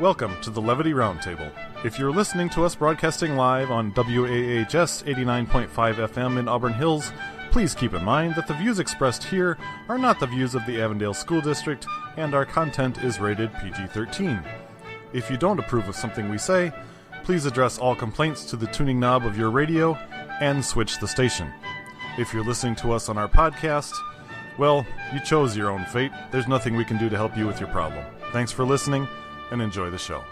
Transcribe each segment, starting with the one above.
Welcome to the Levity Roundtable. If you're listening to us broadcasting live on WAHS 89.5 FM in Auburn Hills, please keep in mind that the views expressed here are not the views of the Avondale School District, and our content is rated PG-13. If you don't approve of something we say, please address all complaints to the tuning knob of your radio and switch the station. If you're listening to us on our podcast, well, you chose your own fate. There's nothing we can do to help you with your problem. Thanks for listening, and enjoy the show.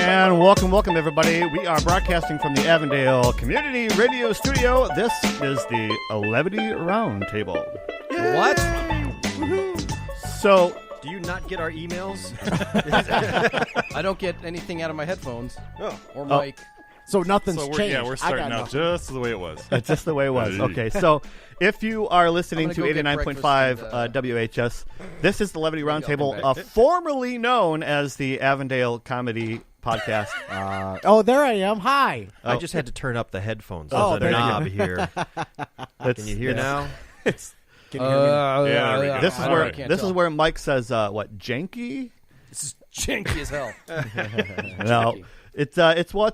And welcome everybody. We are broadcasting from the Avondale Community Radio Studio. This is the Levity Roundtable. Yay! What? So, do you not get our emails? I don't get anything out of my headphones or mic. So nothing's changed. Yeah, we're starting out just the way it was. Just the way it was. Okay, so if you are listening to 89.5 WHS, this is the Levity Roundtable, formerly known as the Avondale Comedy Podcast. There I am. Hi. I just had to turn up the headphones. Oh, the knob here. Can you hear now? Can you hear me? This is where Mike says, what, janky? This is janky as hell. No, it's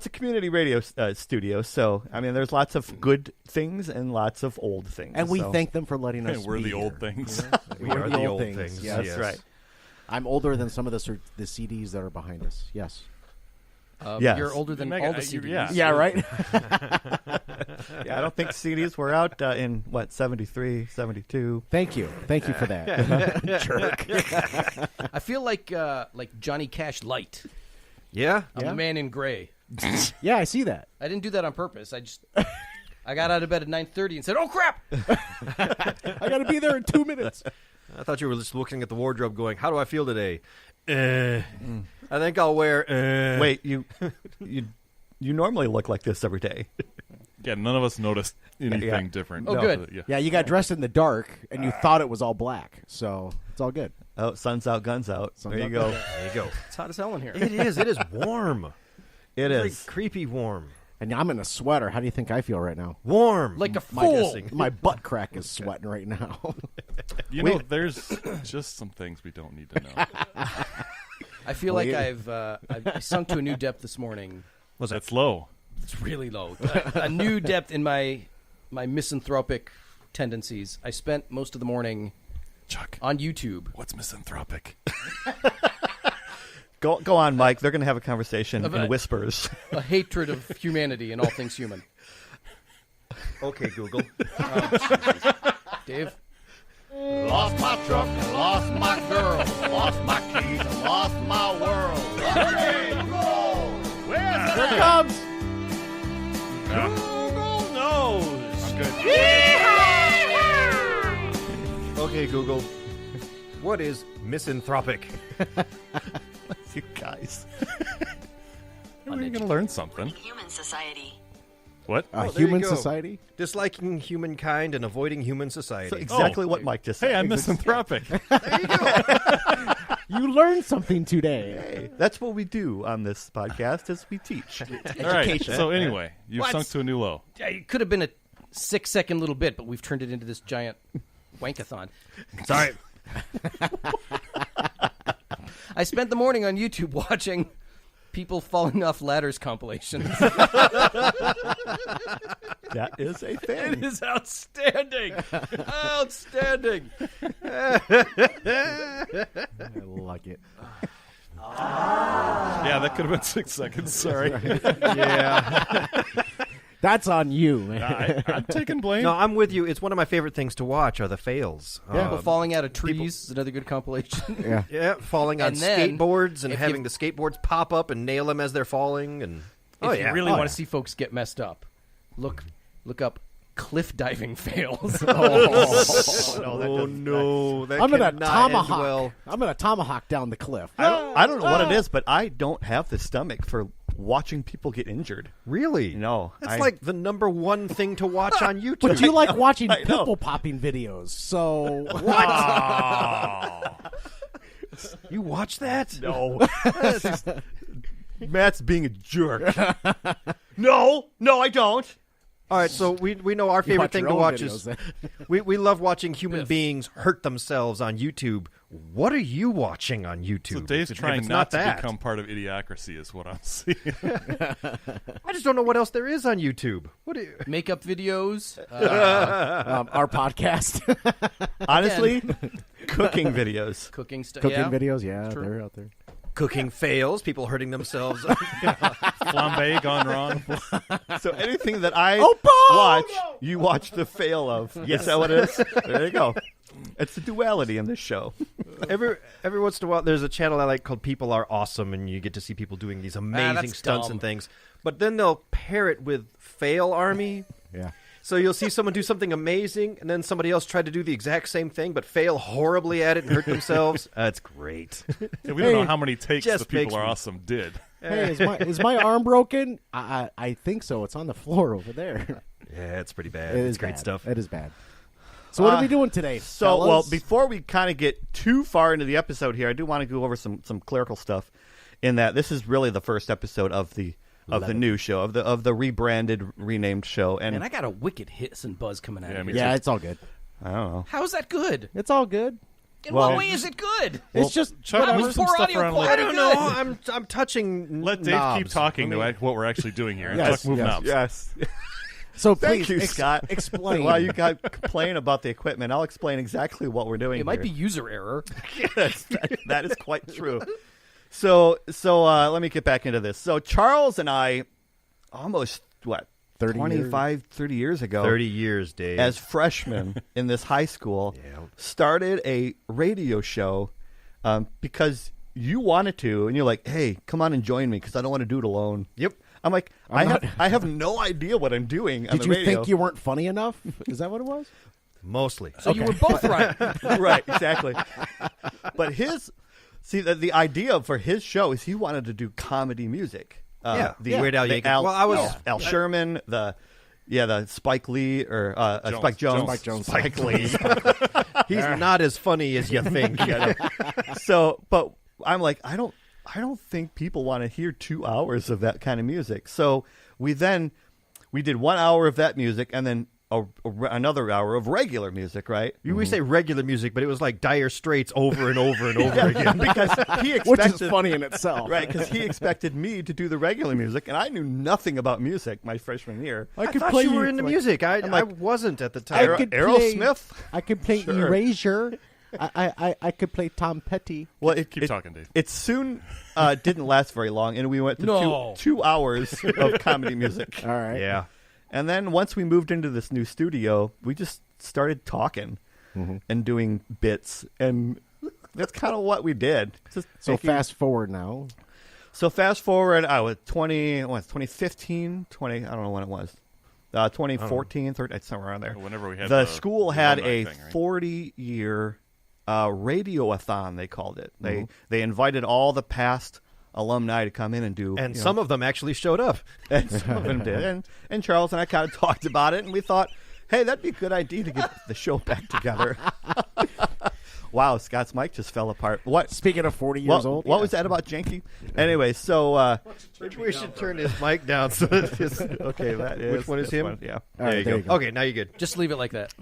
a community radio studio, so I mean, there's lots of good things and lots of old things, and we thank them for letting us. We're the old things. We are the old things. Yes. That's right. I'm older than some of the CDs that are behind us. Yes. Yes. You're older than all the CDs. Yeah, right? Yeah, I don't think CDs were out in, 73, 72. Thank you for that. Jerk. I feel like Johnny Cash Light. Yeah? I'm the man in gray. Yeah, I see that. I didn't do that on purpose. I got out of bed at 9:30 and said, "Oh, crap! I got to be there in 2 minutes." I thought you were just looking at the wardrobe going, how do I feel today? I think I'll wear... Wait, you normally look like this every day. Yeah, none of us noticed anything different. Oh, good. Yeah, you got dressed in the dark, and you thought it was all black, so it's all good. Oh, sun's out, guns out. There you go. There you go. It's hot as hell in here. It is warm. It is. Like creepy warm. And I'm in a sweater. How do you think I feel right now? Warm. Like a fool. My butt crack is sweating right now. You know, there's just some things we don't need to know. I feel like I've sunk to a new depth this morning. That's low. It's really low. A new depth in my misanthropic tendencies. I spent most of the morning Chuck, on YouTube. What's misanthropic? Go on, Mike. They're going to have a conversation in whispers. A hatred of humanity and all things human. Okay, Google. Dave? Lost my truck, lost my girl, lost my keys, and lost my world. Hey, Google! Where's Here it comes. Google knows. I'm good. Okay, Google. What is misanthropic? You guys. We're going to learn something. Human society. What? A there you human go. society? Disliking humankind and avoiding human society. So exactly what Mike just said. Hey, I'm misanthropic. There you go. You learned something today. Hey, that's what we do on this podcast is we teach. All right. So anyway, you've sunk to a new low. Yeah, it could have been a 6-second little bit, but we've turned it into this giant wankathon. Sorry. I spent the morning on YouTube watching people falling off ladders compilations. That is a thing. It is outstanding. Outstanding. I like it. Yeah, that could have been 6 seconds. Sorry. Yeah. That's on you, man. I'm taking blame. No, I'm with you. It's one of my favorite things to watch are the fails. People falling out of trees is another good compilation. Yeah. Yeah, falling on And then, skateboards and if having you- the skateboards pop up and nail them as they're falling. And If you really want to see folks get messed up, look up cliff diving fails. no, that I'm gonna cannot tomahawk. end well. I'm gonna tomahawk down the cliff. I don't know what it is, but I don't have the stomach for watching people get injured. Really? No. That's like the number one thing to watch on YouTube. But you like watching I know. pimple popping videos, so What? You watch that? No. Matt's being a jerk. No, I don't. All right, so we know our favorite thing to watch is we love watching human beings hurt themselves on YouTube. What are you watching on YouTube? So Dave's If trying it's not to that. become part of Idiocracy is what I'm seeing. I just don't know what else there is on YouTube. What do you? Makeup videos. Our podcast, Honestly, cooking videos. Cooking stuff. cooking yeah. videos. Yeah, True. they're out there. Cooking fails, people hurting themselves. Flambe gone wrong. So anything that I Oh, watch, you watch the fail of. Yes, that what it is? There you go. It's the duality in this show. every once in a while, there's a channel I like called People Are Awesome, and you get to see people doing these amazing that's stunts dumb. and things. But then they'll pair it with Fail Army. Yeah. So you'll see someone do something amazing, and then somebody else try to do the exact same thing, but fail horribly at it and hurt themselves. That's great. Yeah, we don't know how many takes the Just makes People Are me- Awesome did. Hey, is my arm broken? I think so. It's on the floor over there. Yeah, it's pretty bad. It It's is great bad. stuff. It is bad. So what are we doing today? So, well, fellas? before we kind of get too far into the episode here, I do want to go over some clerical stuff. In that this is really the first episode of the new show of the rebranded, renamed show, and And I got a wicked hiss and buzz coming out Yeah, of me here. yeah, it's all good. I don't know. How's that good? It's all good. In Well- what way is it good? It's just Chuck, How move was some poor stuff audio around. quality? I don't know. I'm touching. Let Dave knobs. keep talking to what we're actually doing here. And Yes, Chuck, move yes. knobs. Yes. so. Thank Please you, Scott. Explain. While you guys complain about the equipment, I'll explain exactly what we're doing. It might be here. user error. That is quite true. So let me get back into this. So Charles and I, almost 30 30 years ago, 30 years, Dave. as freshmen in this high school, Yeah. started a radio show because you wanted to, and you're like, "Hey, come on and join me because I don't want to do it alone." Yep. I'm like, I have no idea what I'm doing on Did the you radio. think you weren't funny enough? Is that what it was? Mostly. So you were both right. right, exactly. But the idea for his show is he wanted to do comedy music. The Weird Al the Yankovic. Well, I was Al Sherman, the Spike Lee or Jones. Spike Jones, Spike Jones. Spike Lee. He's not as funny as you think. So, but I'm like, I don't think people want to hear 2 hours of that kind of music. So we did 1 hour of that music, and then another hour of regular music, right? We say regular music, but it was like Dire Straits over and over and over again. Because he expected, Which is funny in itself. right? Because he expected me to do the regular music, and I knew nothing about music my freshman year. I I could thought play you were into music. I wasn't at the time. Aerosmith? I could play Sure. Erasure. I could play Tom Petty. Well, Keep talking, Dave. It soon didn't last very long, and we went to No. 2 hours of comedy music. All right. Yeah. And then once we moved into this new studio, we just started talking and doing bits, and that's kind of what we did. Just So making- fast forward now. So fast forward, I was 2015, I don't know when it was. 2014, 13, somewhere around there. Whenever we had the the school had alumni a thing, right? 40-year radio-a-thon, they called it. They invited all the past alumni to come in and do. And some of them actually showed up. and some of them did. And Charles and I kind of talked about it, and we thought, hey, that'd be a good idea to get the show back together. Wow, Scott's mic just fell apart. What? Speaking of 40 years old. What was that about Janky? Anyway, so Maybe we should turn his mic down so that his. okay, that is Which one is this him? one, yeah. All right, there you go. Okay, now you're good. Just leave it like that.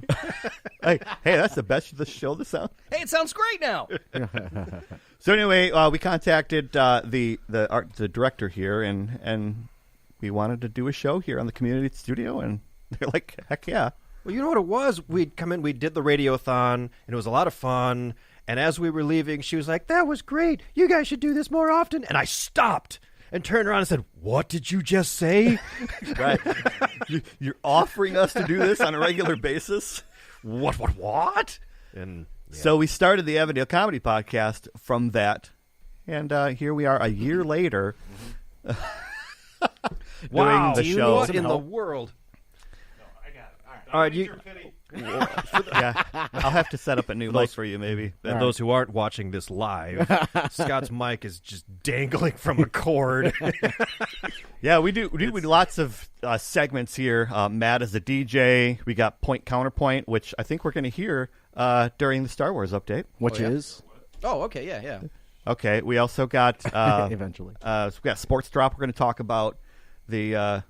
Hey, that's the best of the show. The sound. Hey, it sounds great now. So anyway, we contacted the director here, and we wanted to do a show here on the community studio, and they're like, heck yeah. Well, you know what it was? We'd come in, we did the radiothon, and it was a lot of fun. And as we were leaving, she was like, that was great. You guys should do this more often. And I stopped and turned around and said, what did you just say? Right? You're offering us to do this on a regular basis? What? And So we started the Avondale Comedy Podcast from that, and here we are a year later doing the show. What in the world? All right, Yeah, I'll have to set up a new mic for you, maybe. And those who aren't watching this live, Scott's mic is just dangling from a cord. Yeah, we do lots of segments here. Matt is the DJ. We got Point Counterpoint, which I think we're going to hear during the Star Wars update. Which is? Oh, okay, yeah. Okay, we also got Eventually. we got Sports Drop. We're going to talk about the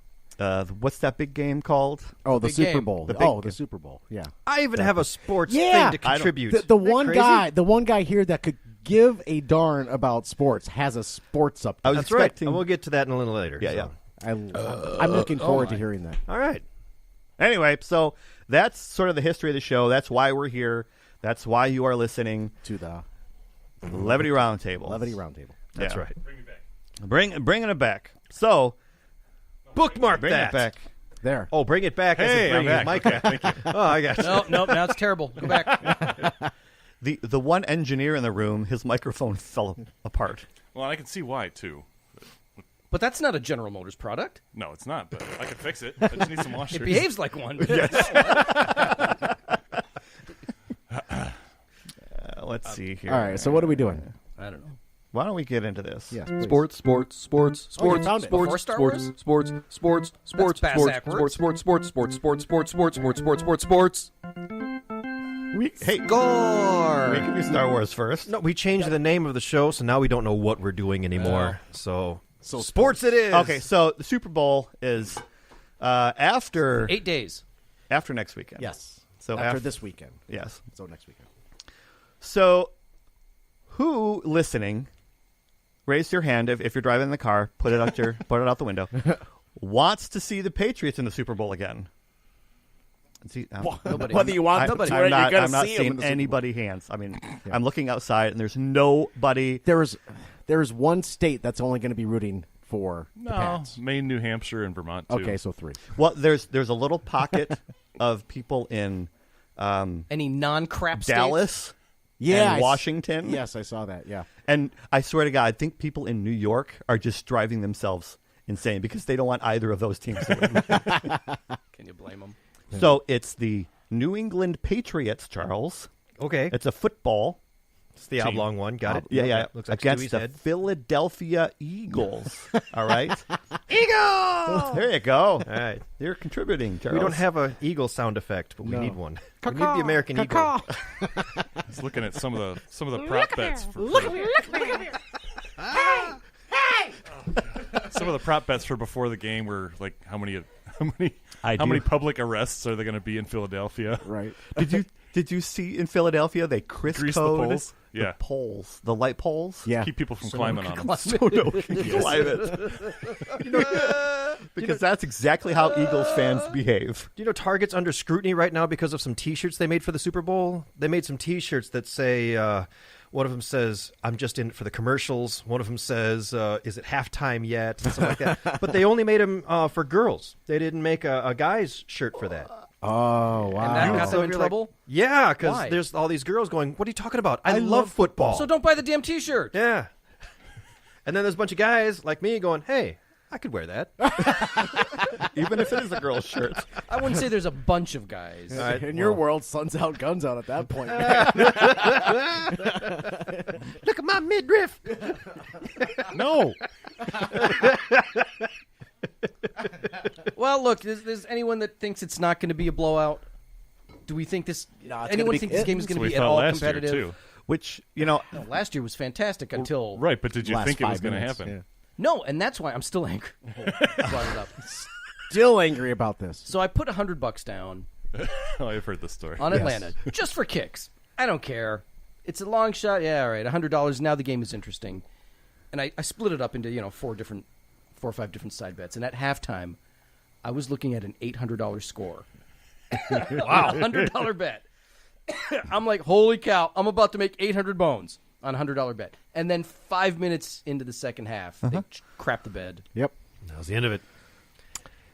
what's that big game called? Oh, the big Super game. Bowl. The The Super Bowl. Yeah. I even have a sports Yeah. thing to contribute. The Isn't one that crazy? guy here that could give a darn about sports has a sports update. I was That's right. expecting. And we'll get to that in a little later. Yeah, so. yeah. I'm looking forward to my. hearing that. All right. Anyway, so that's sort of the history of the show. That's why we're here. That's why you are listening To the to the Levity Roundtable. Levity Roundtable. That's Yeah. right. Bringing it back. So Bookmark bring that. it back. There. Oh, bring it back. Hey, as in bring I'm his back. mic back. Oh, I got you. No, now it's terrible. Go back. The one engineer in the room, his microphone fell apart. Well, I can see why too. But that's not a General Motors product. No, it's not. But I can fix it. I just need some washers. It behaves like one. Let's see here. All right. So what are we doing? I don't know. Why don't we get into this? Yes. please. Sports, Oh, you found it. Before Star Wars? sports, That's backwards. sports. Hey, Score. we can do Star Wars first. No, we changed the name of the show, so now we don't know what we're doing anymore. So sports it is. Okay, so the Super Bowl is after 8 days. after next weekend. Yes. So after af- this weekend. Yes. So next weekend. So, who listening? Raise your hand if you're driving in the car. Put it out the window. Wants to see the Patriots in the Super Bowl again? See, Nobody. Whether you want them to, I'm not, you're I'm not see 'em in seeing the Super Bowl. anybody hands. I mean, I'm looking outside and there's nobody. There is one state that's only going to be rooting for the No, Pats. Maine, New Hampshire, and Vermont too. Okay, so 3. Well, there's a little pocket of people in Any non-crap states? Dallas Yeah. and Washington. Yes, I saw that. Yeah. And I swear to God, I think people in New York are just driving themselves insane because they don't want either of those teams to win. Can you blame them? So it's the New England Patriots, Charles. Okay. It's a football. It's the oblong one. Got it. Yeah. Looks like Against Stewie's the head. Philadelphia Eagles. All right. Eagle! There you go. All right. You're contributing, Charles. We don't have a eagle sound effect, but we No. need one. We need the American eagle. He's looking at some of the prop bets. Some of the prop bets for before the game were like how many public arrests are there going to be in Philadelphia? Right. Did you see in Philadelphia they Grease the criss-code poles? Yeah. the poles, the light poles? Yeah. Keep people from climbing on them. So no one can climb it. Because that's exactly how Eagles fans behave. Do you know Target's under scrutiny right now because of some T-shirts they made for the Super Bowl? They made some T-shirts that say, one of them says, "I'm just in it for the commercials." One of them says, "Is it halftime yet?" And stuff like that. But they only made them for girls. They didn't make a guy's shirt for that. Oh, wow. And that got them in you're trouble? Yeah, because Why? there's all these girls going, "What are you talking about? I love football." So don't buy the damn T-shirt. Yeah. And then there's a bunch of guys like me going, "Hey, I could wear that." Even if it is a girl's shirt. I wouldn't say there's a bunch of guys. In your world, sun's out, guns out at that point. Look at my midriff. No. Well, look, is anyone that thinks it's not going to be a blowout? Do we think this? No, it's anyone gonna be- think this game is That's going what to we be at thought all last year competitive? too. Which, No, last year was fantastic until Right, but did you Last think it was 5 going to minutes, happen? yeah. No, and that's why I'm still angry. Brought it up. Still angry about this. So I put $100 down Oh, I've heard this story. on Yes. Atlanta just for kicks. I don't care. It's a long shot. Yeah, all right. $100. Now the game is interesting, and I split it up into 4 or 5 different side bets. And at halftime, I was looking at an $800 score. Wow, $100 bet. I'm like, holy cow! I'm about to make 800 bones on a $100 bet. And then 5 minutes into the second half, they crap the bed. Yep. That was the end of it.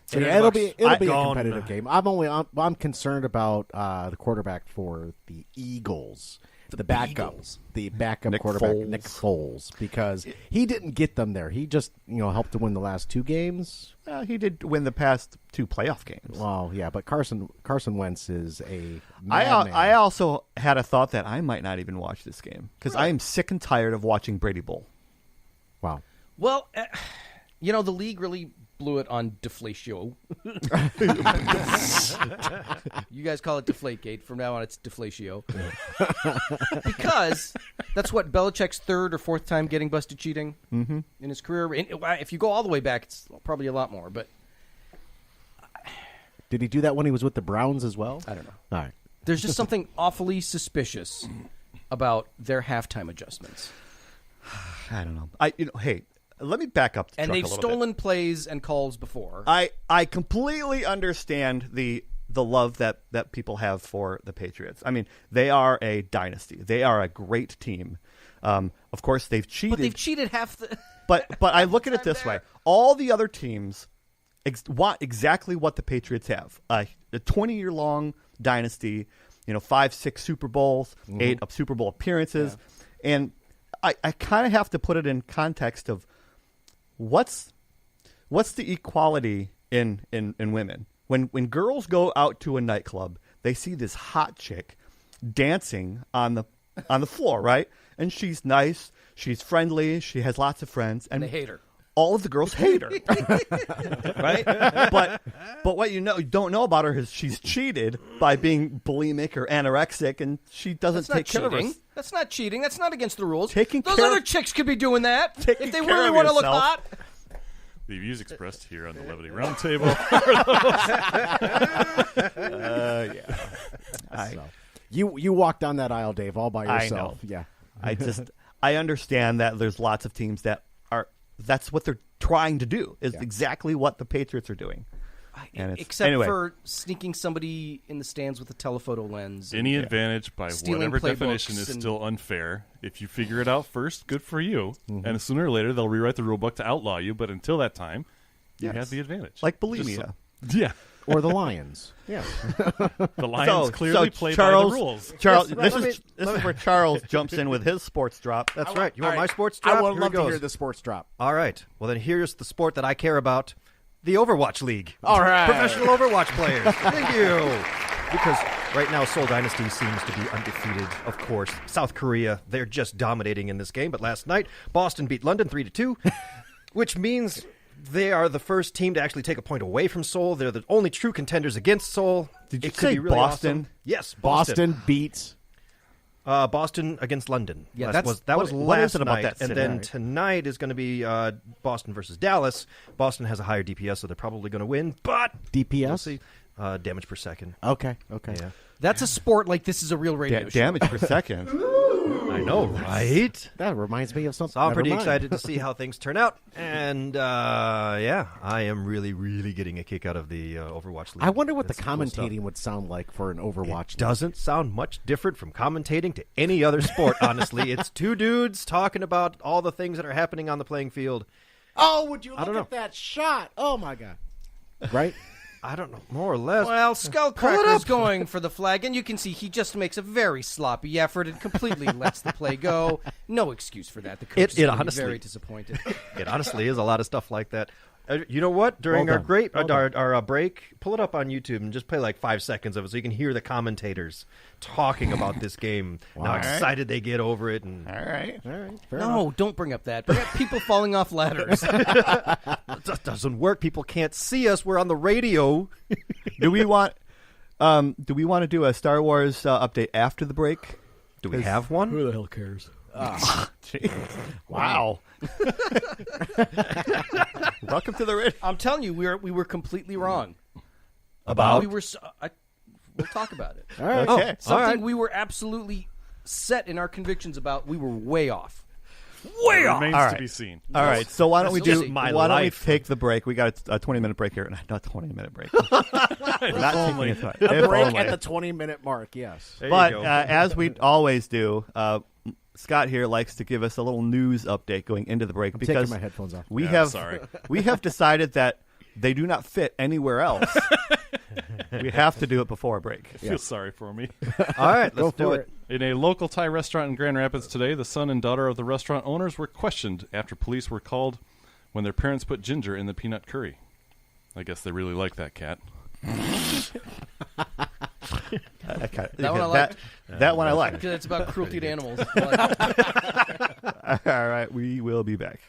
So yeah, it'll be a Gone. competitive game. I'm concerned about the quarterback for the Eagles, the backup, Eagles. the backup Nick quarterback Foles. Nick Foles, because he didn't get them there. He just helped to win the last 2 games. he did win the past 2 playoff games. Well, yeah, but Carson Wentz is a I madman. also had a thought that I might not even watch this game because I am sick and tired of watching Brady Bowl. Wow. Well, the league really blew it on Deflatio. You guys call it Deflategate. From now on, it's Deflatio. Because that's what Belichick's third or fourth time getting busted cheating in his career. If you go all the way back, it's probably a lot more. But Did he do that when he was with the Browns as well? I don't know. All right. There's just something awfully suspicious about their halftime adjustments. I don't know. Hey, let me back up. And they've stolen plays and calls before. I completely understand the love that people have for the Patriots. I mean, they are a dynasty. They are a great team. Of course, they've cheated. But they've cheated half the. But I look at it this way: all the other teams want exactly what the Patriots have: a 20-year-long dynasty. 5, 6 Super Bowls, 8 Super Bowl appearances, and I kind of have to put it in context of what's the equality in women. When girls go out to a nightclub, they see this hot chick dancing on the floor, right? And she's nice, she's friendly, she has lots of friends, and they hate her. All of the girls hate her, right? But what you don't know about her is she's cheated by being bulimic or anorexic, and she doesn't take care of herself. That's not cheating. That's not against the rules. Those care other chicks could be doing that if they care really of want to look yourself. hot. The views expressed here on the Levity Roundtable. You walked down that aisle, Dave, all by yourself. I know. Yeah. I understand that there's lots of teams that's what they're trying to do is exactly what the Patriots are doing. Except for sneaking somebody in the stands with a telephoto lens. Any advantage by stealing whatever definition is still unfair. If you figure it out first, good for you. And sooner or later, they'll rewrite the rulebook to outlaw you. But until that time, you have the advantage. Like bulimia. Yeah. Or the Lions. Yeah. The Lions clearly play Charles, by the rules. Charles, this is where Charles jumps in with his sports drop. That's right. You want my sports drop? I would Here love it goes. to hear the sports drop. All right. Well, then here's the sport that I care about, the Overwatch League. All right. Professional Overwatch players. Thank you. Because right now, Seoul Dynasty seems to be undefeated, of course. South Korea, they're just dominating in this game. But last night, Boston beat London 3-2, which means they are the first team to actually take a point away from Seoul. They're the only true contenders against Seoul. Did you It could say be really Boston? awesome. Yes, Boston beats. Boston against London. Yeah, that was what last is it about night, that and city? then Right. tonight is going to be Boston versus Dallas. Boston has a higher DPS, so they're probably going to win. But DPS? we'll see. Damage per second. Okay. Yeah, That's a sport like this is a real radio show. Damage per second. I know, right? That reminds me of something. So I'm Never pretty mind. excited to see how things turn out, and I am really, really getting a kick out of the Overwatch League. I wonder what the That's cool stuff. commentating would sound like for an Overwatch. It doesn't sound much different from commentating to any other sport, honestly. It's two dudes talking about all the things that are happening on the playing field. Oh, would you look don't know. at that shot? Oh my god! Right? I don't know, more or less. Well, Pull it Skullcracker's up. going for the flag, and you can see he just makes a very sloppy effort and completely lets the play go. No excuse for that. The coach is It gonna be honestly- very disappointed. It honestly is a lot of stuff like that. You know what? During Well our done. great Well done. our break, pull it up on YouTube and just play like 5 seconds of it so you can hear the commentators talking about this game. How excited they get over it. And All right. All right. Fair No, don't bring up that. Bring up people falling off ladders. it doesn't work. People can't see us. We're on the radio. Do we want to do a Star Wars update after the break? Do we have one? the hell cares? Wow. Welcome to the radio. I'm telling you, we were completely wrong. About? We were. We'll talk about it. All right. Okay. Something we were absolutely set in our convictions about. We were way off. Remains All to right. be seen. All right. So why don't we Let's do? see. Why don't we take the break? We got a 20-minute break here. Not 20-minute break. Not only. taking it. A If break only. at the 20-minute mark. Yes. There But you go. as we always do, Scott here likes to give us a little news update going into the break I'm because taking my headphones off. we Yeah, have sorry. we have decided that they do not fit anywhere else. We have to do it before a break. I feel sorry for me. All right, Go let's do for it. In a local Thai restaurant in Grand Rapids today, the son and daughter of the restaurant owners were questioned after police were called when their parents put ginger in the peanut curry. I guess they really like that cat. That one I liked. That one I like. Because it's about cruelty to animals. All right, we will be back.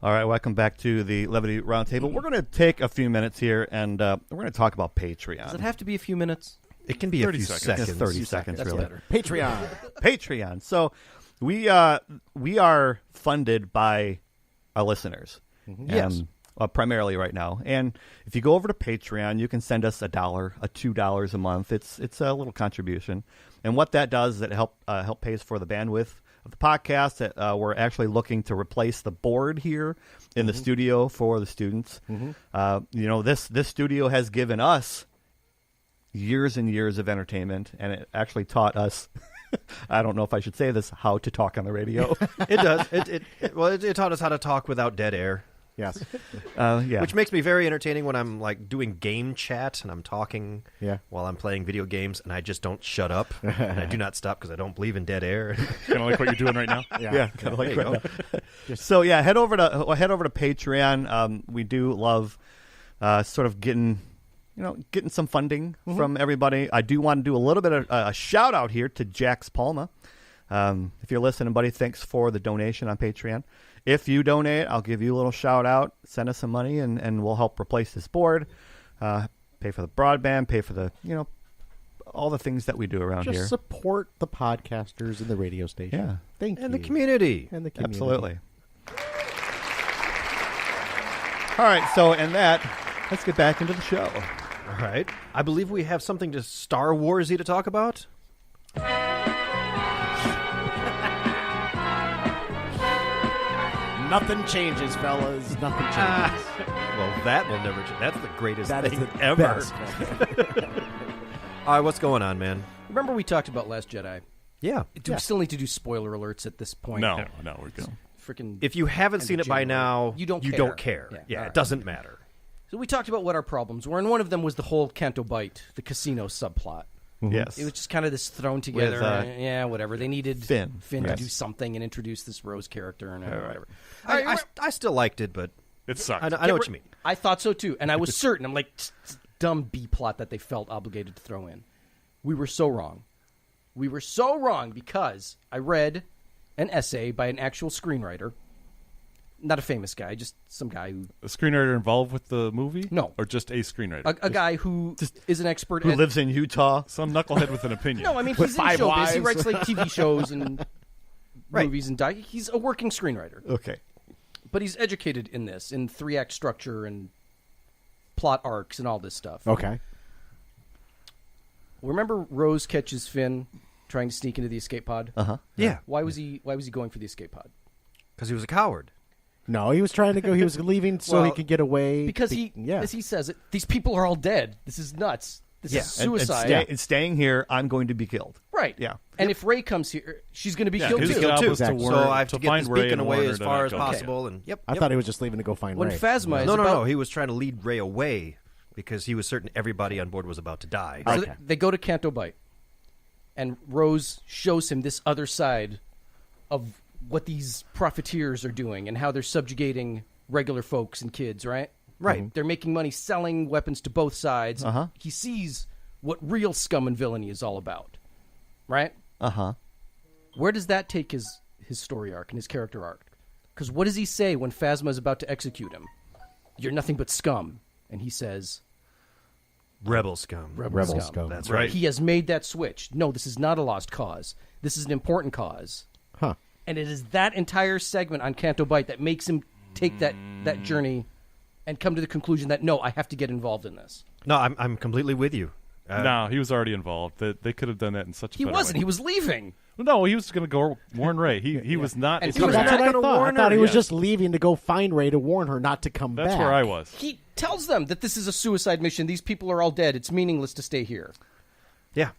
All right, welcome back to the Levity Roundtable. We're going to take a few minutes here, and we're going to talk about Patreon. Does it have to be a few minutes? It can be a few 30 seconds. It's 30 seconds, That's really. better. Patreon. Patreon. So we are funded by our listeners. Yes. Primarily right now. And if you go over to Patreon, you can send us $1, $2 a month. It's a little contribution. And what that does is it help pays for the bandwidth of the podcast. We're actually looking to replace the board here in the studio for the students. This studio has given us years and years of entertainment, and it actually taught us I don't know if I should say this, how to talk on the radio. It does. It taught us how to talk without dead air. Yes. Yeah. Which makes me very entertaining when I'm like doing game chat and I'm talking Yeah. while I'm playing video games and I just don't shut up and I do not stop because I don't believe in dead air. Kind of like what you're doing right now. Yeah, kind of like There you right now. So yeah, head over to Patreon. We do love sort of getting some funding from everybody. I do want to do a little bit of a shout out here to Jax Palma. If you're listening, buddy, thanks for the donation on Patreon. If you donate, I'll give you a little shout out. Send us some money, and we'll help replace this board, pay for the broadband, pay for the all the things that we do around Just here. support the podcasters and the radio station. Yeah. Thank you. And the community. And the community. Absolutely. All right, so let's get back into the show. All right. I believe we have something to Star Warsy to talk about. Nothing changes, fellas. Nothing changes. Well, that will never change. That's the greatest That is thing the ever. best. All right, what's going on, man? Remember we talked about Last Jedi? Yeah. Do we still need to do spoiler alerts at this point? No, we're good. Freaking. If you haven't seen it by now, You don't care. care. Yeah, all it right. doesn't matter. So we talked about what our problems were, and one of them was the whole Canto Bight, the casino subplot. Yes. It was just kind of this thrown together. With, Whatever. They needed Finn. to Yes. do something and introduce this Rose character and whatever. I still liked it, but It sucked. I know what you mean. I thought so too, and I was certain. I'm like, dumb B plot that they felt obligated to throw in. We were so wrong. We were so wrong because I read an essay by an actual screenwriter, not a famous guy, just some guy who A screenwriter involved with the movie? No. Or just a screenwriter? a guy who is an expert Who at lives in Utah? Some knucklehead with an opinion. No, I mean With he's in 5 showbiz. He wives. writes like TV shows and Right. movies and he's a working screenwriter. Okay. But he's educated in this, in 3-act structure and plot arcs and all this stuff. Okay. Remember Rose catches Finn trying to sneak into the escape pod? Uh-huh. Yeah, Why was he going for the escape pod? because he was a coward. No, he was trying to go. He was leaving so he Well, could get away. Because Yeah. as he says it, these people are all dead. This is nuts. This is And suicide. staying here, I'm going to be killed. Right. Yeah. And if Ray comes here, she's going to be Yeah, killed his too. job too. was to Exactly. warn, So I have to to get find this Ray beacon and warn away her as to far not as go. possible. And I thought he was just leaving to go find When Ray. Phasma is No. about, He was trying to lead Ray away because he was certain everybody on board was about to die. So Okay. they go to Canto Bight, and Rose shows him this other side of what these profiteers are doing and how they're subjugating regular folks and kids, right? Right. They're making money selling weapons to both sides. Uh-huh. He sees what real scum and villainy is all about, right? Uh-huh. Where does that take his story arc and his character arc? Because what does he say when Phasma is about to execute him? You're nothing but scum. And he says, Rebel scum. Rebel scum. That's right. he has made that switch. No, this is not a lost cause. This is an important cause. Huh. And it is that entire segment on Canto Bight that makes him take that journey and come to the conclusion that, no, I have to get involved in this. No, I'm completely with you. No, he was already involved. They could have done that in such a He better wasn't. way. He was leaving. No, he was going to go warn Ray. He was not. And a he was That's screenwriter. what I gonna thought. I warn thought her, he was yes. just leaving to go find Ray to warn her not to come That's back. where I was. He tells them that this is a suicide mission. These people are all dead. It's meaningless to stay here. Yeah.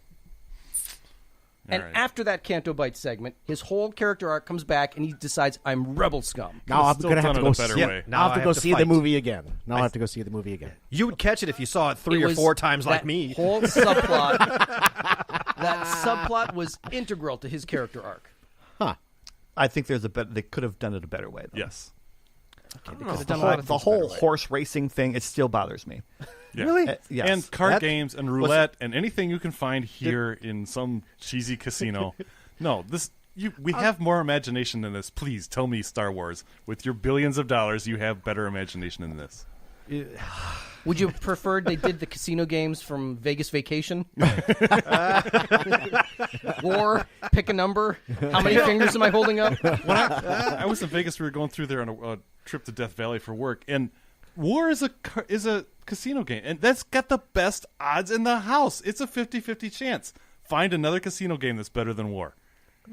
And right. after that Canto Bight segment, his whole character arc comes back, and he decides, I'm rebel scum. Now I'm Still going to have done to it go a better see. way. Now I'll have I to go have to see the fight. movie again. Now I have to go see the movie again. You would catch it if you saw it 3 It or was 4 times like that me. Whole subplot. That subplot was integral to his character arc. Huh. I think they could have done it a better way, though. Yes. They could have done a lot of The things whole better way. horse racing thing, it still bothers me. Yeah. Really? Yes. And card That- games and roulette and anything you can find here in some cheesy casino. No, this we have more imagination than this. Please tell me, Star Wars, with your billions of dollars, you have better imagination than this. Would you have preferred they did the casino games from Vegas Vacation? War, pick a number. How many fingers am I holding up? When I was in Vegas, we were going through there on a trip to Death Valley for work, and War is a casino game, and that's got the best odds in the house. It's a 50-50 chance. Find another casino game that's better than War.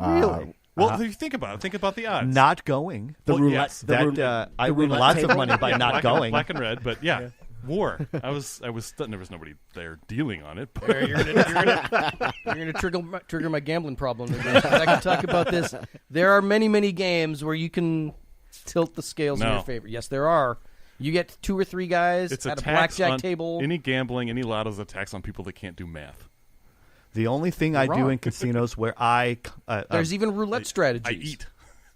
Really? Well, if you think about it. Think about the odds. Not going. Well, roulette- yes, the That roulette- I the win roulette lots of table? money by not going. black and red, but yeah. War. I was there was nobody there dealing on it. But You're gonna trigger my gambling problem. I can talk about this. There are many games where you can tilt the scales in No. your favor. Yes, there are. You get 2 or 3 guys it's at a a tax blackjack on table. any gambling, any lotto is a tax on people that can't do math. The only thing I do wrong. in casinos where I There's even roulette I strategies. eat.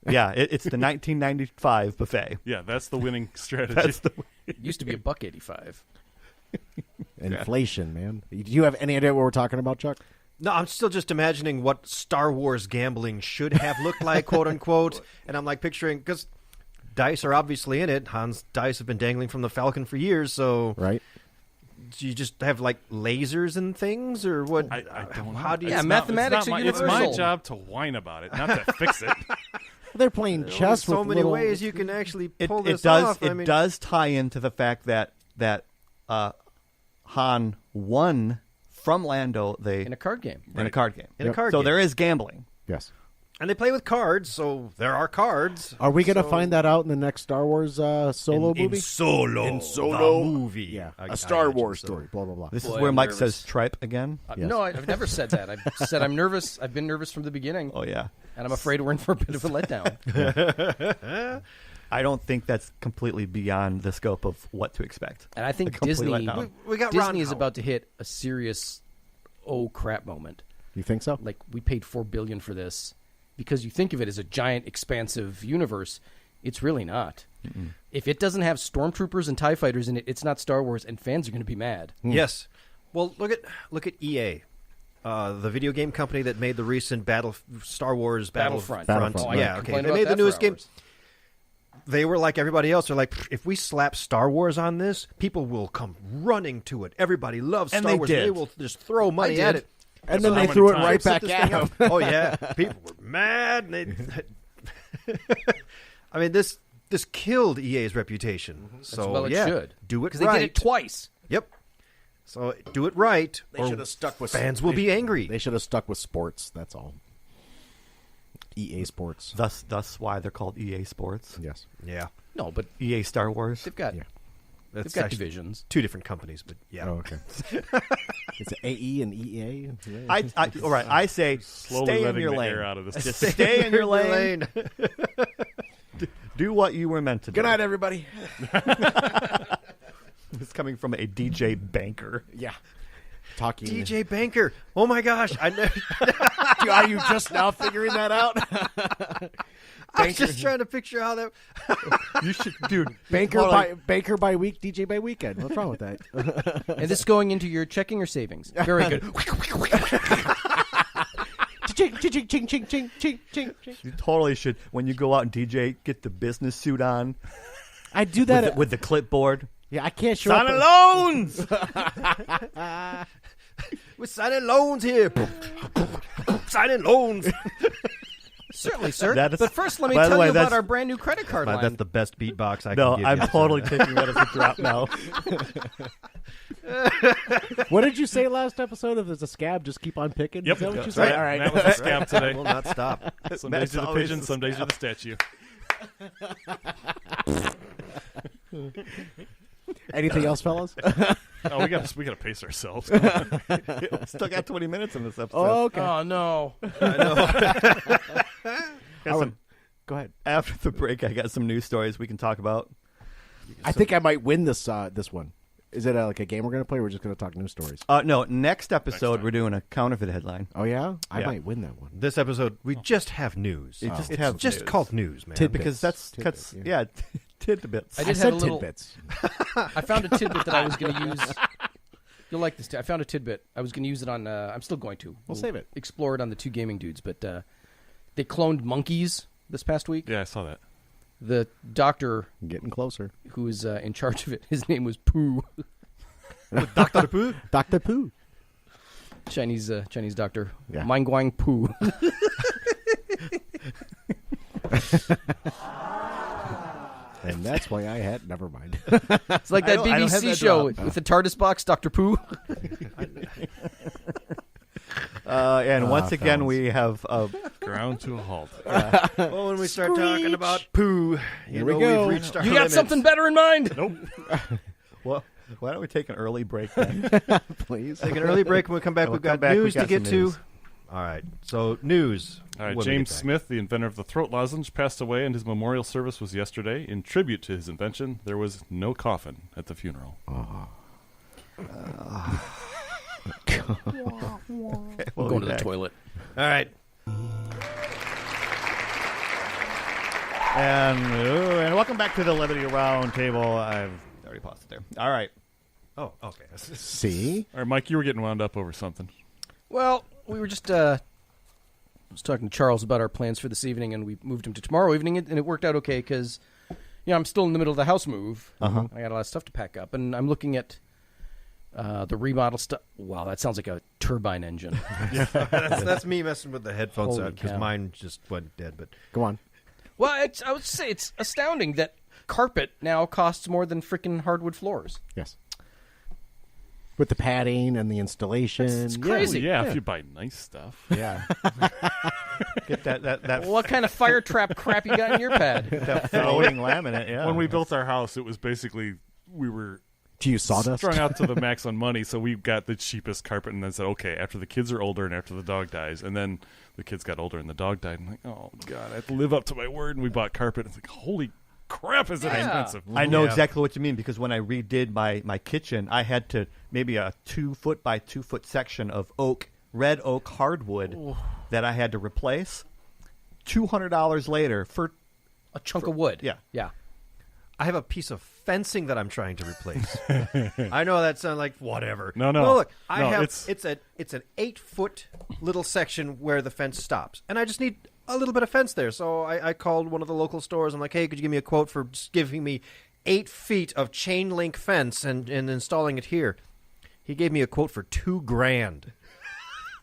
yeah, it's the 1995 buffet. Yeah, that's the winning strategy. It used to be $1.85. Inflation, man. Do you have any idea what we're talking about, Chuck? No, I'm still just imagining what Star Wars gambling should have looked like, quote unquote. And I'm like picturing, because dice are obviously in it. Han's dice have been dangling from the Falcon for years, so Right? do you just have like lasers and things, or what? I don't know. How do you? Yeah, It's mathematics not are my, It's my universal. job to whine about it, not to fix it. They're playing There's chess so with many little... ways you can actually It pull this does off. it does tie into the fact that Han won from Lando In a card game. in a card game. In a card so game. there is gambling. Yes. And they play with cards, so there are cards. Are we going to So- find that out in the next Star Wars solo movie? In Solo. In Solo, the movie. Yeah. a Star imagine Wars so. story. Blah, blah, blah. This Boy, is where I'm Mike nervous. says tripe again. Yes. No, I've never said that. I've said I'm nervous. I've been nervous from the beginning, Oh yeah. and I'm afraid we're in for a bit of a letdown. I don't think that's completely beyond the scope of what to expect. And I think A complete Disney, letdown. We got Ron Disney is Howard. about to hit a serious oh crap moment. You think so? Like, we paid $4 billion for this because you think of it as a giant, expansive universe. It's really not. If it doesn't have stormtroopers and TIE fighters in it, it's not Star Wars, and fans are going to be mad. Yes. Well, look at EA, the video game company that made the recent Star Wars Battlefront. Battlefront. Oh, I Yeah, could okay. complain They about made the that for newest game. hours. They were like everybody else. They're like, if we slap Star Wars on this, people will come running to it. Everybody loves And Star they Wars. did. They will just throw money did. at it. And then How they many threw it times? right Set back this at thing him. up. Oh yeah, people were mad. And they, I mean, this killed EA's reputation. So well it yeah, should. do it Because right. they did it twice. Yep. So do it right. They or should have stuck with fans will be angry. They should have stuck with sports. That's all. EA Sports. Thus why they're called EA Sports. Yes. Yeah, No, but EA Star Wars. they've got Yeah. they've that's got actually divisions. two different companies, but yeah. Oh, okay. It's an AE and EA. All right. I say Slowly stay in letting your the lane. air out of this. Just stay in your lane. Do what you were meant to do. Good night, everybody. It's coming from a DJ banker. Yeah. Talking. DJ Banker. Oh my gosh! I know. Are you just now figuring that out? I was just trying to picture how that. You should, dude. Banker More by Banker by week, DJ by weekend. What's wrong with that? And this going into your checking or savings. Very good. Ching ching ching ching ching ching ching. You totally should. When you go out and DJ, get the business suit on I do that with the clipboard. Yeah, I can't show Signing up. loans. We're signing loans here. Signing loans. Certainly, sir. That is- But first, let me by the tell way, you about that's- our brand new credit card line. That's the best beatbox I No, can give I'm you. totally taking that as a drop now. What did you say last episode? If there's a scab, just keep on picking. Yep. Is that what you That's said? right. All right. That was the scam I today. will not stop. Some That's days you're the always pigeon, the some days you're the statue. Anything else, fellas? Oh, we got to pace ourselves. Still got 20 minutes in this episode. Oh, okay. Oh, no. Got some- Go ahead. after the break, I got some news stories we can talk about. I think I might win this one. Is it like a game we're going to play? Or we're just going to talk news stories. No, next episode time. we're doing a counterfeit headline. Oh yeah, I Yeah. might win that one. This episode, we just have news. You just it's have just news. called news, man. Tidbits. Because that's Tidbits, yeah, tidbits. I I did said have a little. tidbits. I found a tidbit that I was going to use. You'll like this. I found a tidbit. I was going to use it on. I'm still going to. We'll save it. Explore it on the two gaming dudes. But They cloned monkeys this past week. Yeah, I saw that. The doctor Getting closer. who was in charge of it, his name was Pooh. Dr. Pooh? Dr. Pooh. Chinese doctor. Yeah. Mangguang Pooh. And that's why I had. Never mind. It's like that I don't have BBC that show drop. with the TARDIS box, Dr. Pooh. And once again, fellas. we have Ground to a halt. Well, when we start talking about poo, Here we go. we've reached our You got limits. something better in mind? Nope. well. Why don't we take an early break then? Please. Take an early break. When we come back, We'll we've come got back, news we've got to get some to. news. All right. So, news. All right, When we James get back. Smith, the inventor of the throat lozenge, passed away, and his memorial service was yesterday. In tribute to his invention, there was no coffin at the funeral. I'm going to the toilet. All right. And welcome back to the Liberty Roundtable. I've already paused it there. All right. Oh, okay. See? All right, Mike, you were getting wound up over something. Well, we were just I was talking to Charles about our plans for this evening, and we moved him to tomorrow evening, and it worked out okay because, I'm still in the middle of the house move. Uh-huh. I got a lot of stuff to pack up, and I'm looking at the remodel stuff. Wow, that sounds like a turbine engine. that's me messing with the headphones Holy because cow. mine just went dead. But Go on. Well, I would say it's astounding that carpet now costs more than freaking hardwood floors. Yes. With the padding and the installation. It's crazy. Well, yeah, if you buy nice stuff. Yeah. Get that What kind of fire trap crap you got in your pad? that floating laminate. Yeah. When we built our house, it was basically we were Do you sawdust? strung out to the max on money, so we got the cheapest carpet and then said, okay, after the kids are older and after the dog dies, and then the kids got older and the dog died, I'm like, oh, God, I have to live up to my word, and we bought carpet. It's like, holy crap, is it Yeah. expensive. I know Yeah. exactly what you mean because when I redid my kitchen, I had to maybe a 2 foot by 2 foot section of red oak hardwood that I had to replace. $200 later for A chunk of wood. yeah. Yeah. I have a piece of fencing that I'm trying to replace. I know that sounds like whatever. No. Look, I No, have it's it's an 8-foot little section where the fence stops, and I just need a little bit of fence there. So I called one of the local stores. I'm like, hey, could you give me a quote for just giving me 8 feet of chain link fence and installing it here? He gave me a quote for $2,000.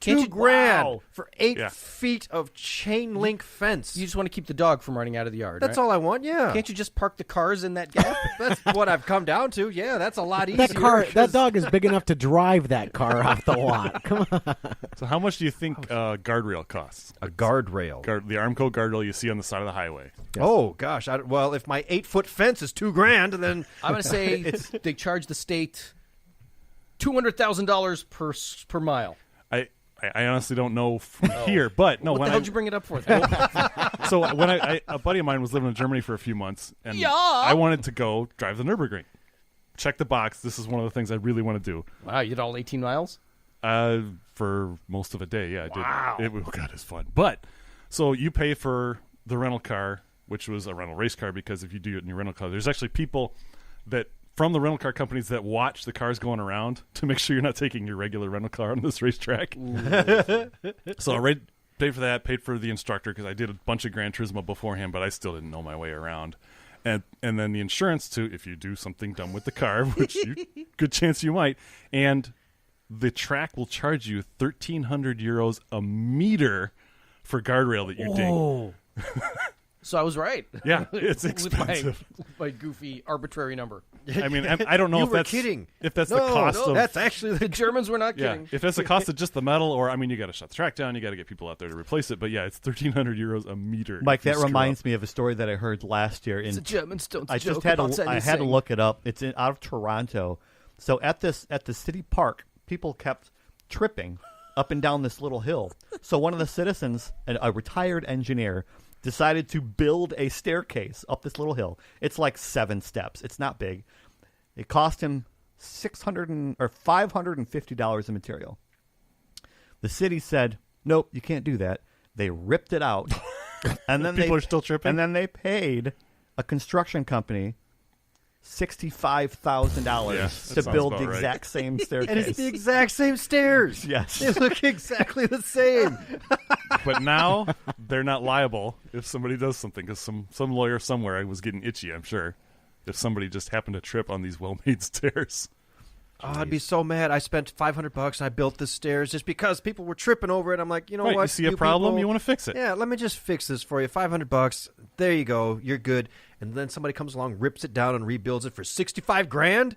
Can't you- $2,000 Wow. for 8 Yeah. feet of chain link fence. You just want to keep the dog from running out of the yard. That's right? all I want. Yeah, Can't you just park the cars in that gap? that's what I've come down to. Yeah, that's a lot easier. That dog is big enough to drive that car off the lot. Come on. So how much do you think guardrail costs? A guardrail. The Armco guardrail you see on the side of the highway. Oh gosh! Well, if my 8-foot fence is $2,000, then I'm going to say they charge the state $200,000 per mile. I honestly don't know from here, but no. What when the hell did you bring it up for? Then? So when a buddy of mine was living in Germany for a few months, and Yeah. I wanted to go drive the Nürburgring. Check the box. This is one of the things I really want to do. Wow, you did all 18 miles? For most of a day, yeah, I did. Wow. God, it's fun. But so you pay for the rental car, which was a rental race car, because if you do it in your rental car, there's actually people that from the rental car companies that watch the cars going around to make sure you're not taking your regular rental car on this racetrack. So I paid for that, paid for the instructor because I did a bunch of Gran Turismo beforehand, but I still didn't know my way around. And then the insurance too, if you do something dumb with the car, which good chance you might, and the track will charge you 1,300 euros a meter for guardrail that you ding. So I was right. Yeah, it's With expensive. my goofy arbitrary number. I mean, I don't know you if were that's kidding. If that's No, the cost no, of that's actually The Germans were not yeah. kidding. If that's the cost of just the metal, or I mean, you got to shut the track down, you got to get people out there to replace it. But yeah, it's 1,300 euros a meter. Mike, if you that screw reminds up. me of a story that I heard last year. It's a German stone's I joke just had about to I had to anything. look it up. It's out of Toronto. So at the city park, people kept tripping up and down this little hill. So one of the citizens, a retired engineer, decided to build a staircase up this little hill. It's like 7 steps. It's not big. It cost him $550 in material. The city said, "Nope, you can't do that." They ripped it out, and then People are still tripping? And then they paid a construction company $65,000 Yeah, that to sounds build about the right. exact same and staircase. it's the exact same stairs. Yes. They look exactly the same. But now they're not liable if somebody does something, because some lawyer somewhere was getting itchy, I'm sure, if somebody just happened to trip on these well-made stairs. Oh, I'd be so mad. I spent $500 and I built the stairs just because people were tripping over it. I'm like, you know Right, what? you see a problem, people- you want to fix it. Yeah, let me just fix this for you. $500. There you go. You're good. And then somebody comes along, rips it down, and rebuilds it for $65,000.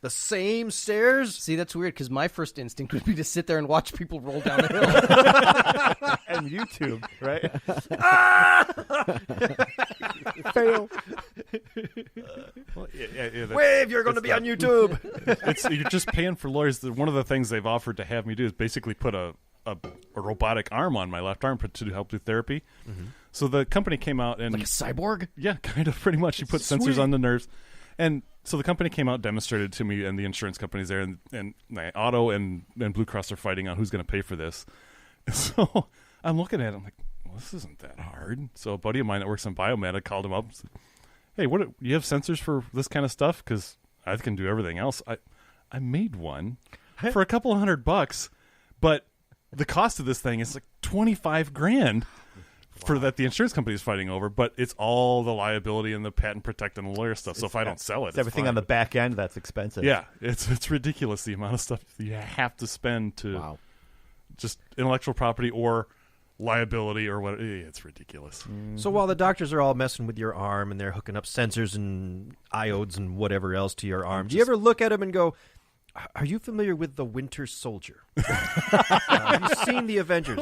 The same stairs. See, that's weird because my first instinct would be to sit there and watch people roll down the hill. And YouTube, right? Fail. Well, yeah, Wave, you're going to be on YouTube. you're just paying for lawyers. One of the things they've offered to have me do is basically put a robotic arm on my left arm to help do therapy. Mm-hmm. So the company came out and Like a cyborg? yeah, kind of pretty much. You put sensors on the nerves, and so the company came out, demonstrated to me, and the insurance companies there, and my auto and Blue Cross are fighting on who's going to pay for this. So I'm looking at it, I'm like, well, this isn't that hard. So a buddy of mine that works in biomed, I called him up and said, hey, you have sensors for this kind of stuff? Because I can do everything else. I made one for a couple $100, but the cost of this thing is like $25,000 for that the insurance company is fighting over. But it's all the liability and the patent protect and the lawyer stuff. So if I don't sell it, It's everything fine. on the back end that's expensive. Yeah, it's ridiculous the amount of stuff you have to spend to just intellectual property or liability or what. It's ridiculous. So while the doctors are all messing with your arm and they're hooking up sensors and iodes and whatever else to your arm, do you ever look at them and go, are you familiar with the Winter Soldier? Have you seen the Avengers?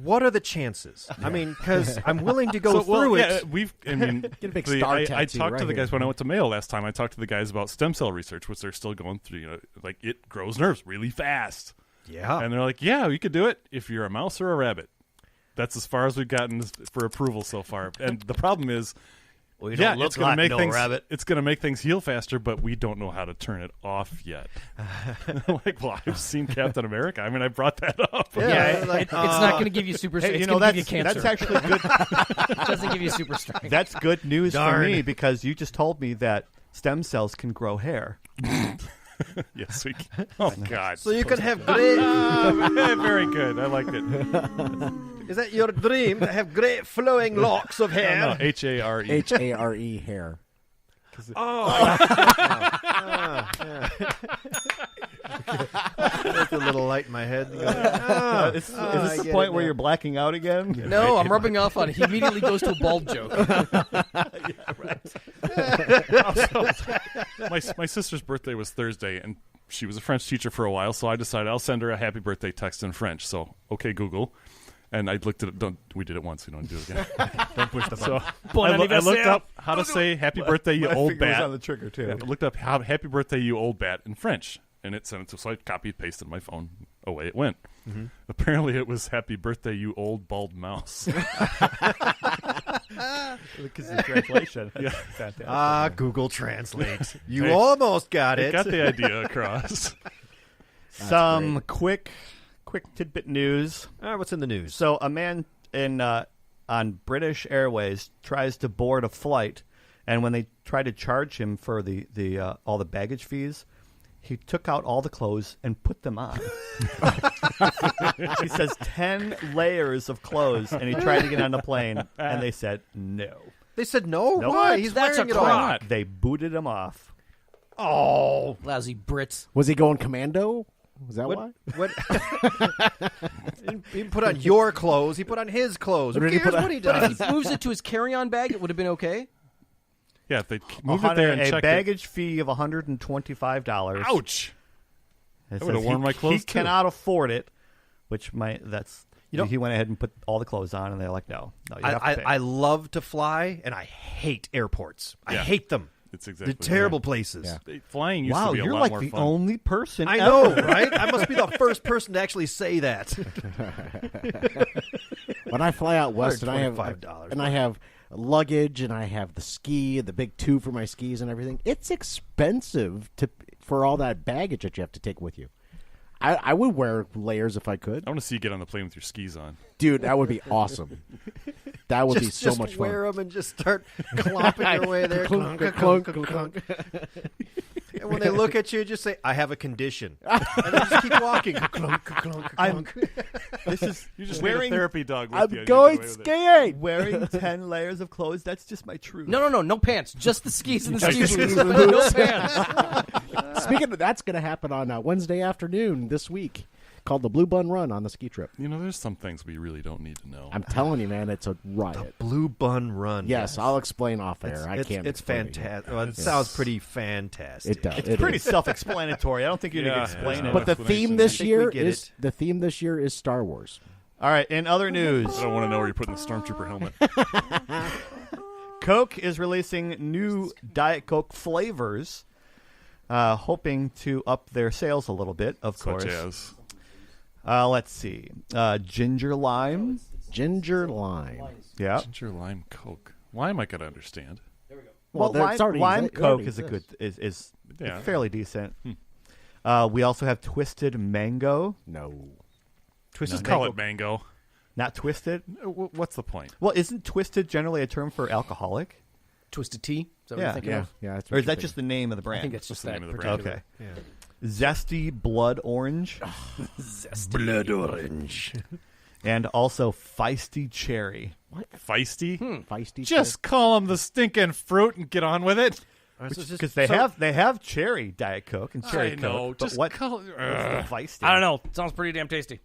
What are the chances? I mean, because I'm willing to go through it. Get a big star I tattoo talked right to the here. guys when I went to Mayo last time. I talked to the guys about stem cell research, which they're still going through. You know, like it grows nerves really fast. Yeah. And they're like, yeah, you could do it if you're a mouse or a rabbit. That's as far as we've gotten for approval so far. And the problem is, Well, you yeah, don't look it's going like to make no things. rabbit. It's going to make things heal faster, but we don't know how to turn it off yet. Like, well, I've seen Captain America. I mean, I brought that up. Yeah, it's not going to give you super strength. Hey, It's you know, going to give you that's cancer. actually good. It doesn't give you super strength. That's good news Darn. for me because you just told me that stem cells can grow hair. Yes, we can. Oh, God. So you could have great. Very good. I liked it. Is that your dream to have great flowing locks of hair? No, H-A-R-E. H-A-R-E hair. There's a little light in my head. Is this the point where you're blacking out again? No, I'm rubbing off on it. He immediately goes to a bald joke. My sister's birthday was Thursday, and she was a French teacher for a while, so I decided I'll send her a happy birthday text in French. So, okay, Google. And I looked at it. We did it once. We don't do it again. Don't push the So button. I looked up how to say happy birthday, you My old finger was bat. on the trigger, too. I looked up how happy birthday, you old bat in French. And it sent it to, so I copied, pasted my phone. Away it went. Mm-hmm. Apparently it was happy birthday, you old bald mouse. Because the translation. Yeah. Fantastic. Google Translate. You Hey, almost got It it. got the idea across. Some quick tidbit news. All right, what's in the news? So a man on British Airways tries to board a flight, and when they try to charge him for the all the baggage fees, he took out all the clothes and put them on. He says 10 layers of clothes, and he tried to get on the plane, and they said no. They said no? Nope. Why? He's That's wearing a it all. crock. They booted him off. Oh. Lousy Brits. Was he going commando? Was that why? What? He put on your clothes. He put on his clothes. Who Or did he cares put on- what he But does? if he moves it to his carry-on bag, it would have been okay. Yeah, if they moved it there and a checked baggage fee of $125. it. Ouch. It I would've says worn my clothes, He too. cannot afford it, which that's You know- he went ahead and put all the clothes on, and they're like, no, you have to pay. I love to fly, and I hate airports. I Yeah. hate them. It's exactly They're terrible places. Yeah. Flying used wow, to be a you're lot like more the fun. only person I ever. know, right? I must be the first person to actually say that. When I fly out west and $125. I have luggage and I have the ski, the big tube for my skis and everything, it's expensive for all that baggage that you have to take with you. I would wear layers if I could. I want to see you get on the plane with your skis on. Dude, that would be awesome. That would be so just much wear fun. them and just start clomping your way there. Clunk, Clunk, clunk, clunk, clunk. clunk. And when they look at you and just say, "I have a condition," and they just keep walking. This is You just wearing need a therapy dog with you. I'm You going get away with it. skiing. wearing 10 layers of clothes. That's just my truth. No pants. Just the skis and the ski boots. No pants. Speaking of, that's going to happen on Wednesday afternoon this week, called the Blue Bun Run on the ski trip. You know, there's some things we really don't need to know. I'm telling you, man, it's a riot. Blue Bun Run. Yes, I'll explain off air. I can't. It's explain it. fantastic. Well, it sounds pretty fantastic. It does. It's It pretty is. self-explanatory. I don't think you need to Yeah, explain yeah. it. But the explanation. theme this I think we year get is Star Wars. All right, in other news, I don't want to know where you're putting the Stormtrooper helmet. Coke is releasing new Diet Coke flavors, hoping to up their sales a little bit, of course. Such as. Let's see. Ginger lime. Ginger lime. Yeah. Ginger lime Coke. Lime I could understand. Well, it's already lime it Coke already is a good exists. is Yeah. fairly decent. We also have twisted mango. No. Just call it mango. Not twisted. What's the point? Well, isn't twisted generally a term for alcoholic? Twisted Tea? Is that what Yeah. you're thinking of? Yeah. That's Or is that just the name of the brand? I think it's just the that name of the particular. brand. Okay. Zesty blood orange. Blood orange. And also feisty cherry. Feisty? feisty? Just call them the stinking fruit and get on with it. Because they have cherry Diet Coke and cherry I know. Coke. But Just what? call what's the feisty? I don't know. It sounds pretty damn tasty.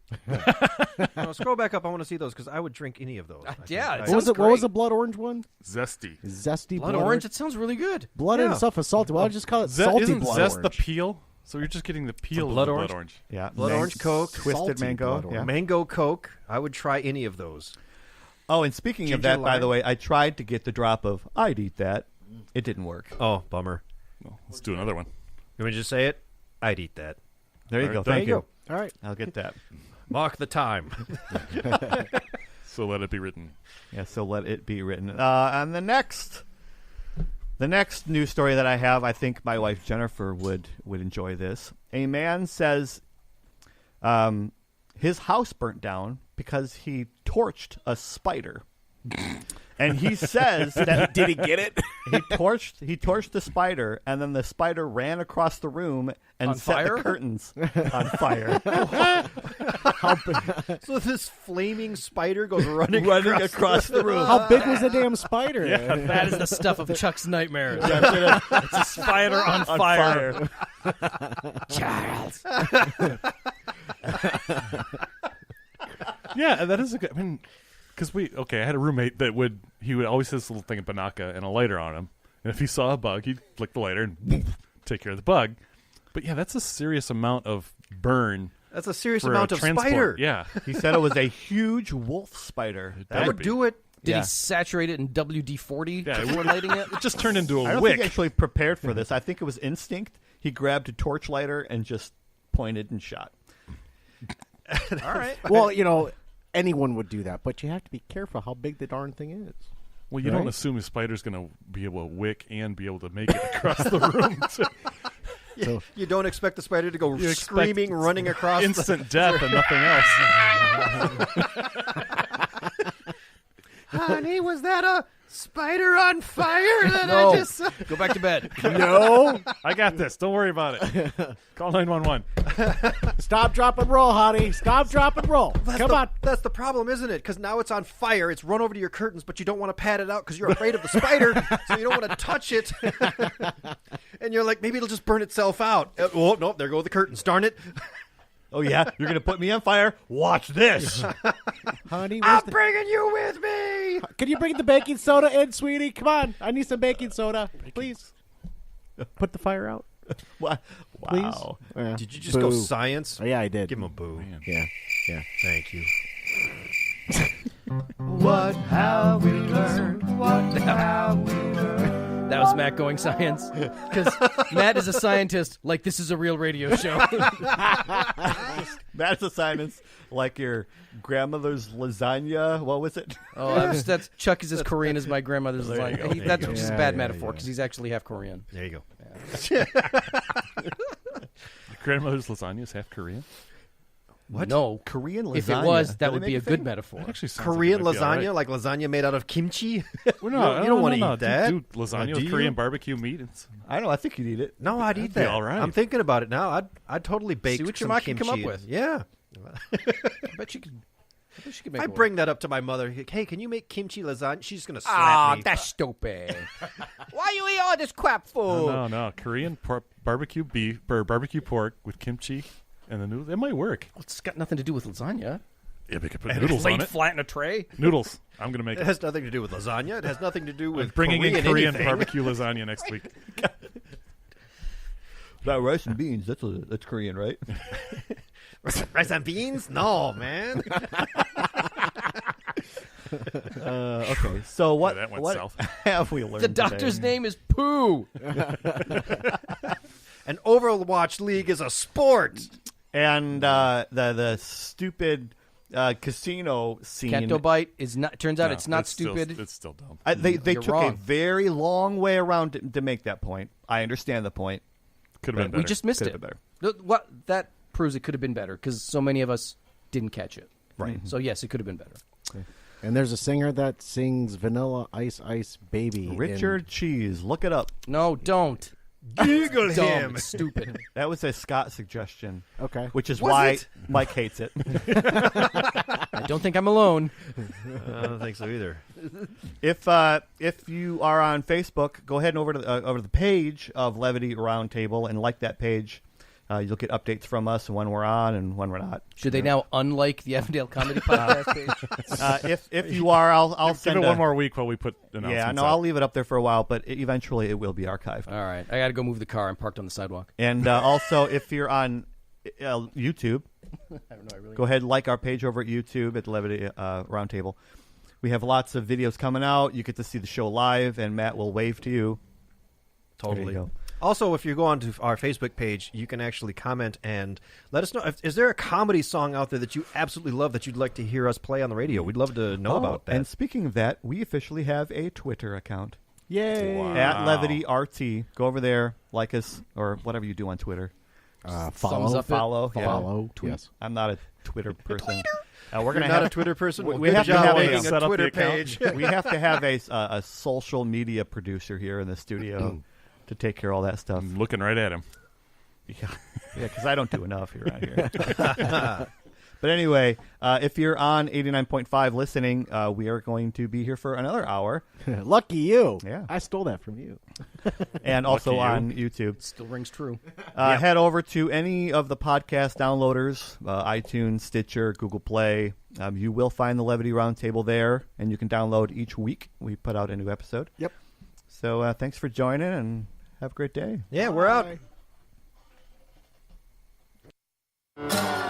No, scroll back up. I want to see those because I would drink any of those. I think. yeah, it What sounds was it? What great. was the blood orange one? Zesty. Zesty Blood orange? It sounds really good. Blood Yeah. and stuff is salty. Why don't you just call it salty Isn't blood zest orange? the peel? So you're just getting the peel of blood the orange? blood orange. Yeah. Blood orange Coke, Twisted salty mango. blood Yeah. Mango Coke. I would try any of those. Oh, and speaking of Ginger that, by lime. the way, I tried to get the drop of I'd eat that. It didn't work. Oh, bummer. Well, let's do another one. You want me to just say it? I'd eat that. There you All go. right, Thank there you. you All right. I'll get that. Mark the time. So let it be written. Yeah, so let it be written. And the next news story that I have, I think my wife Jennifer would enjoy this. A man says his house burnt down because he torched a spider. And he says that Did he get it? he torched the spider, and then the spider ran across the room and On set fire? the curtains on fire. So this flaming spider goes running across the room. How big was the damn spider? That is the stuff of Chuck's nightmares. It's a spider on fire. Charles. Yeah, that is a good. I mean, because I had a roommate that would always have this little thing of Banaka and a lighter on him, and if he saw a bug, he'd flick the lighter and take care of the bug. But yeah, that's a serious amount of burn. That's a serious for amount a of transport. spider. Yeah, He said it was a huge wolf spider. That would do it. Did Yeah. he saturate it in WD-40 Yeah, before lighting it? it just turned into I a don't wick. think he actually prepared for this. I think it was instinct. He grabbed a torch lighter and just pointed and shot. All right. Well, anyone would do that, but you have to be careful how big the darn thing is. Well, you Right? don't assume a spider's going to be able to wick and be able to make it across the room. So You don't expect the spider to go you expect screaming, running across. instant death and nothing else. Honey, was that a spider on fire that No. I just saw? Go back to bed. No. I got this. Don't worry about it. Call 911. Stop, drop, and roll, honey. Stop, drop, and roll. Come on. That's the problem, isn't it? Because now it's on fire. It's run over to your curtains, but you don't want to pat it out because you're afraid of the spider, so you don't want to touch it. And you're like, maybe it'll just burn itself out. Oh, no, there go the curtains. Darn it. Oh, yeah? You're going to put me on fire? Watch this. Honey, I'm bringing you with me. can you bring the baking soda in, sweetie? Come on. I need some baking soda. Please. Put the fire out. Wow. Please. Yeah. Did you just go Boo. science? Oh, yeah, I did. Give him a boo. Yeah. Yeah. Thank you. What have we learned? What have we learned? That was Matt going science. Because Matt is a scientist, like this is a real radio show. That's assignments like your grandmother's lasagna. What was it? Oh, that's Chuck is as Korean as my grandmother's There you lasagna. go. That's There you just go. a bad Yeah, metaphor yeah. because he's actually half Korean. There you go. Your grandmother's lasagna is half Korean. What? No. Korean lasagna. If it was, Do that they would make be a a good thing? metaphor. That actually sounds Korean like it might be lasagna, all right. like lasagna made out of kimchi. Well, no, you don't want to no, eat that. Dude, lasagna Do with you? Korean barbecue meat. I don't know. I think you'd eat it. No, I'd eat be that. all right. I'm thinking about it now. I'd totally bake See what some your mom can kimchi. come up with. Yeah. I bet she could make I it bring that up to my mother. Hey, can you make kimchi lasagna? She's gonna slap me. That's stupid. Why you eat all this crap food? No. Korean barbecue beef or barbecue pork with kimchi and the noodles. It might work. Well, it's got nothing to do with lasagna. Yeah, we could put noodles on Laid it. flat in a tray. Noodles. I'm gonna make It it. has nothing to do with lasagna. It has nothing to do with Bringing in Korean anything. barbecue lasagna next week. That rice and beans. That's Korean, right? Rice and beans? No, man. Okay. So what? that went what south. have we learned? The doctor's today? name is Pooh. An Overwatch League is a sport. And the stupid casino scene. Canto Bite is not. Turns out No, it's not still- stupid. it's still dumb. They You're took a wrong. very long way around to make that point. I understand the point. Could have been better. We just missed Could've it. been better. What that proves it could have been better because so many of us didn't catch it. Right. So yes, it could have been better. And there's a singer that sings Vanilla Ice Ice Baby. Richard Cheese. Look it up. No, don't. Google Dumb. him. It's stupid. That was a Scott suggestion, Okay. which is Was why it? Mike hates it. I don't think I'm alone. I don't think so either. If you are on Facebook, go ahead and over to the page of Levity Roundtable and like that page. You'll get updates from us when we're on and when we're not. Should they now unlike the Avondale Comedy Podcast page? If you are, I'll Give send it one more week while we put announcements Yeah, no, out. I'll leave it up there for a while, but eventually it will be archived. All right, I got to go move the car. I'm parked on the sidewalk. And also, if you're on YouTube, I don't know. I really. go ahead and like our page over at YouTube at the Levity Roundtable. We have lots of videos coming out. You get to see the show live, and Matt will wave to you. Totally. There you go. Also, if you go onto our Facebook page, you can actually comment and let us know. Is there a comedy song out there that you absolutely love that you'd like to hear us play on the radio? We'd love to know about that. And speaking of that, we officially have a Twitter account. Yay. Wow. At Levity RT. Go over there, like us, or whatever you do on Twitter. Follow. Thumbs up it. Follow. Yeah. Follow. Yes. I'm not a Twitter person. We're gonna You're not have a Twitter person? We, Well, we good have to job have making a, a set up Twitter the account. page. we have to have a social media producer here in the studio to take care of all that stuff. I'm looking right at him. Yeah, because I don't do enough here around here. But anyway, if you're on 89.5 listening, we are going to be here for another hour, Lucky you. Yeah. I stole that from you. and also Lucky you. on YouTube. Still rings true. Head over to any of the podcast downloaders, iTunes, Stitcher, Google Play. You will find the Levity Roundtable there, and you can download each week. We put out a new episode. Yep. So thanks for joining, and have a great day. Yeah, we're out. Bye.